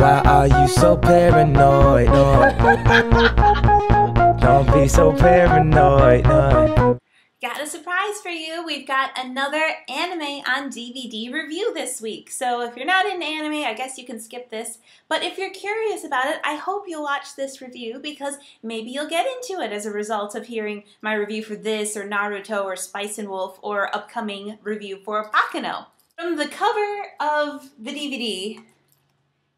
Why are you so paranoid? No. Don't be so paranoid. No. Got a surprise for you. We've got another anime on DVD review this week. So if you're not into anime, I guess you can skip this. But if you're curious about it, I hope you'll watch this review because maybe you'll get into it as a result of hearing my review for this or Naruto or Spice and Wolf or upcoming review for Bakano. From the cover of the DVD,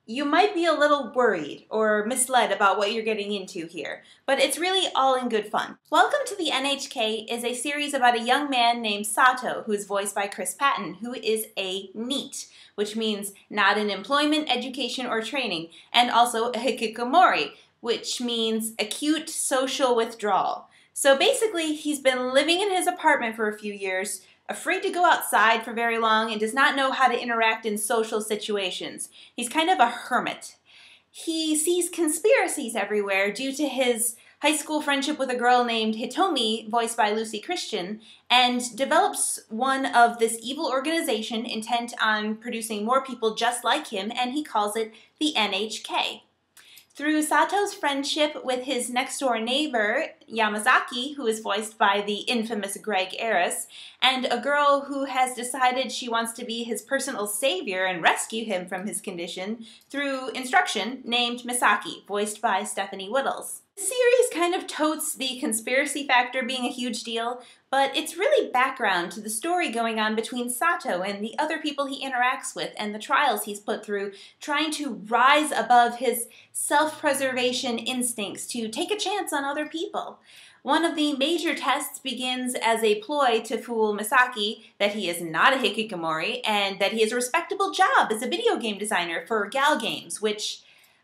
you might be a little worried or misled about what you're getting into here, but it's really all in good fun. Welcome to the NHK is a series about a young man named Sato, who is voiced by Chris Patton, who is a NEET, which means not in employment, education, or training, and also a hikikomori, which means acute social withdrawal. So basically, he's been living in his apartment for a few years, afraid to go outside for very long, and does not know how to interact in social situations. He's kind of a hermit. He sees conspiracies everywhere due to his high school friendship with a girl named Hitomi, voiced by Lucy Christian, and develops one of this evil organization intent on producing more people just like him, and he calls it the NHK. Through Sato's friendship with his next-door neighbor, Yamazaki, who is voiced by the infamous Greg Aris, and a girl who has decided she wants to be his personal savior and rescue him from his condition through instruction, named Misaki, voiced by Stephanie Whittles. The series kind of totes the conspiracy factor being a huge deal, but it's really background to the story going on between Sato and the other people he interacts with and the trials he's put through, trying to rise above his self-preservation instincts to take a chance on other people. One of the major tests begins as a ploy to fool Misaki that he is not a hikikomori and that he has a respectable job as a video game designer for Gal Games, which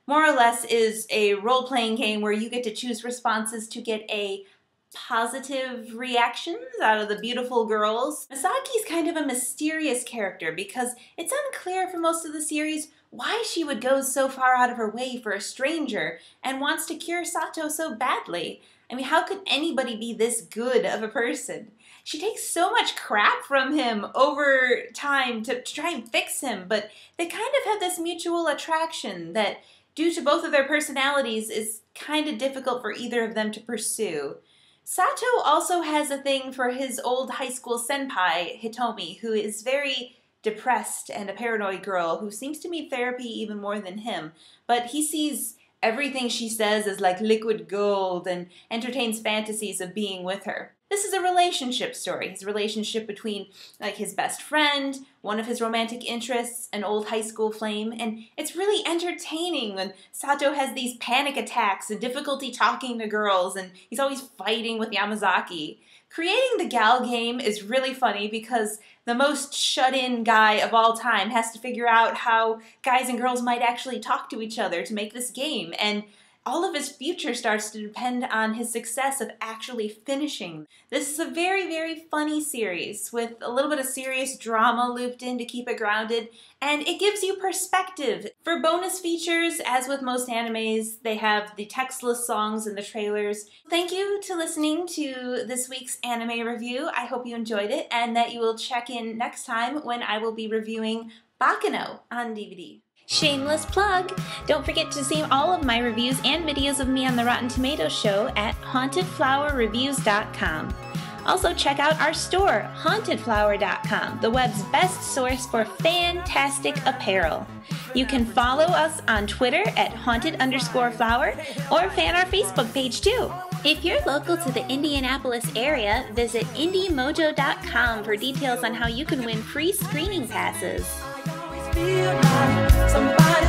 more or less is a role-playing game where you get to choose responses to get a positive reactions out of the beautiful girls. Misaki's kind of a mysterious character because it's unclear for most of the series why she would go so far out of her way for a stranger and wants to cure Sato so badly. I mean, how could anybody be this good of a person? She takes so much crap from him over time to try and fix him, but they kind of have this mutual attraction that, due to both of their personalities, is kind of difficult for either of them to pursue. Sato also has a thing for his old high school senpai, Hitomi, who is very depressed and a paranoid girl who seems to need therapy even more than him, but he sees everything she says as like liquid gold and entertains fantasies of being with her. This is a relationship story, his relationship between like his best friend, one of his romantic interests, an old high school flame, and it's really entertaining when Sato has these panic attacks and difficulty talking to girls, and he's always fighting with Yamazaki. Creating the Gal game is really funny because the most shut-in guy of all time has to figure out how guys and girls might actually talk to each other to make this game, and all of his future starts to depend on his success of actually finishing. This is a very, very funny series with a little bit of serious drama looped in to keep it grounded, and it gives you perspective. For bonus features, as with most animes, they have the textless songs in the trailers. Thank you to listening to this week's anime review. I hope you enjoyed it and that you will check in next time when I will be reviewing Bakano on DVD. Shameless plug! Don't forget to see all of my reviews and videos of me on the Rotten Tomatoes show at hauntedflowerreviews.com. Also check out our store, hauntedflower.com, the web's best source for fantastic apparel. You can follow us on Twitter at haunted_flower or fan our Facebook page too. If you're local to the Indianapolis area, visit indiemojo.com for details on how you can win free screening passes. Somebody